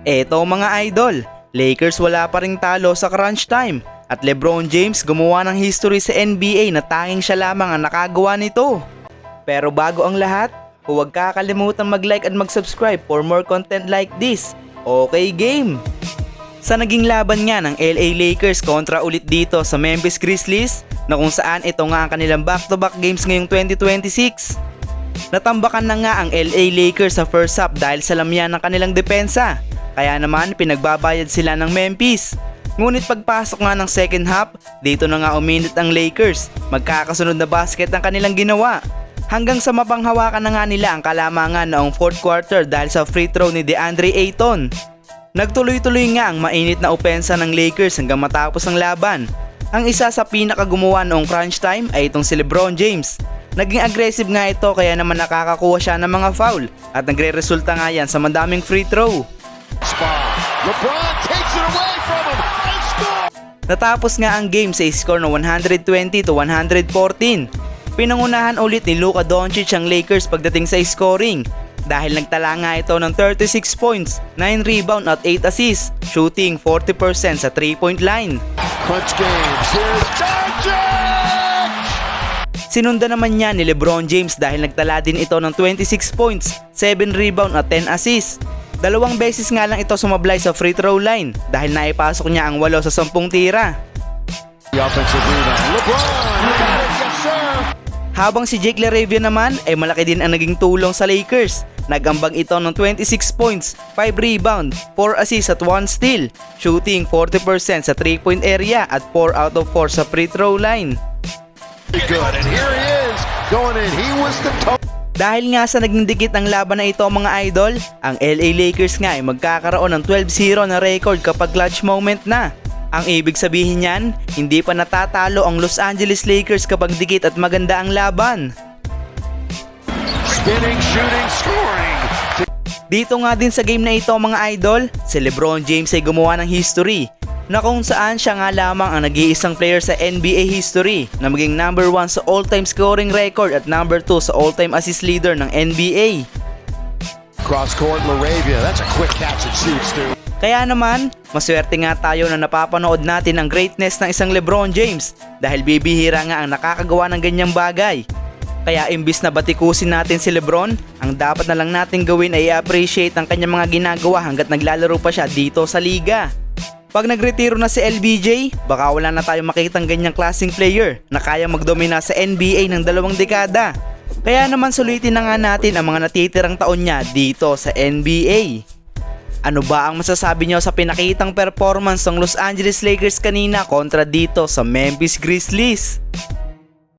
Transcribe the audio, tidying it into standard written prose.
Eto mga idol, Lakers wala pa ring talo sa crunch time at LeBron James gumawa ng history sa NBA na tanging siya lamang ang nakagawa nito. Pero bago ang lahat, huwag kakalimutan mag-like at mag-subscribe for more content like this. Okay game! Sa naging laban nga ng LA Lakers kontra ulit dito sa Memphis Grizzlies na kung saan ito nga ang kanilang back-to-back games ngayong 2026. Natambakan na nga ang LA Lakers sa first half dahil sa lamyan ng kanilang depensa. Kaya naman pinagbabayad sila ng Memphis. Ngunit pagpasok nga ng second half, dito na nga uminit ang Lakers. Magkakasunod na basket ang kanilang ginawa. Hanggang sa mapanghawakan na nga nila ang kalamangan noong fourth quarter dahil sa free throw ni DeAndre Ayton. Nagtuloy-tuloy nga ang mainit na opensa ng Lakers hanggang matapos ang laban. Ang isa sa pinakagumawa noong crunch time ay itong si LeBron James. Naging aggressive nga ito kaya naman nakakakuha siya ng mga foul at nagre-resulta nga yan sa madaming free throw. LeBron takes it away from him. Score! Natapos nga ang game sa score na 120-114. Pinangunahan ulit ni Luka Doncic ang Lakers pagdating sa scoring dahil nagtala nga ito ng 36 points, 9 rebound at 8 assists, shooting 40% sa 3-point line. Clutch games. Here's Doncic! Sinundan naman niya ni LeBron James dahil nagtala din ito ng 26 points, 7 rebound at 10 assists. Dalawang beses nga lang ito sumablay sa free throw line dahil naipasok niya ang 8 sa 10 tira. The offensive rebound. LeBron! Got it, yes sir! Habang si Jake LaRavia naman ay malaki din ang naging tulong sa Lakers. Nagambag ito ng 26 points, 5 rebound, 4 assists at 1 steal, shooting 40% sa 3-point area at 4 out of 4 sa free throw line. Good. And here he is going in. He was the Dahil nga sa naging dikit ang laban na ito mga idol, ang LA Lakers nga ay magkakaroon ng 12-0 na record kapag clutch moment na. Ang ibig sabihin niyan, hindi pa natatalo ang Los Angeles Lakers kapag dikit at maganda ang laban. spinning, shooting, scoring. Dito nga din sa game na ito mga idol, si LeBron James ay gumawa ng history na kung saan siya nga lamang ang nag-iisang player sa NBA history na maging number 1 sa all-time scoring record at number 2 sa all-time assist leader ng NBA. Cross court, LaRavia. That's a quick catch and shoot, Stu. Kaya naman, maswerte nga tayo na napapanood natin ang greatness ng isang LeBron James dahil bibihira nga ang nakakagawa ng ganyang bagay. Kaya imbis na batikusin natin si LeBron, ang dapat na lang natin gawin ay i-appreciate ang kanyang mga ginagawa hanggat naglalaro pa siya dito sa liga. Pag nagretiro na si LBJ, baka wala na tayong makitang ganyang klaseng player na kaya magdomina sa NBA ng 2 dekada. Kaya naman sulitin na nga natin ang mga natitirang taon niya dito sa NBA. Ano ba ang masasabi niyo sa pinakitang performance ng Los Angeles Lakers kanina kontra dito sa Memphis Grizzlies?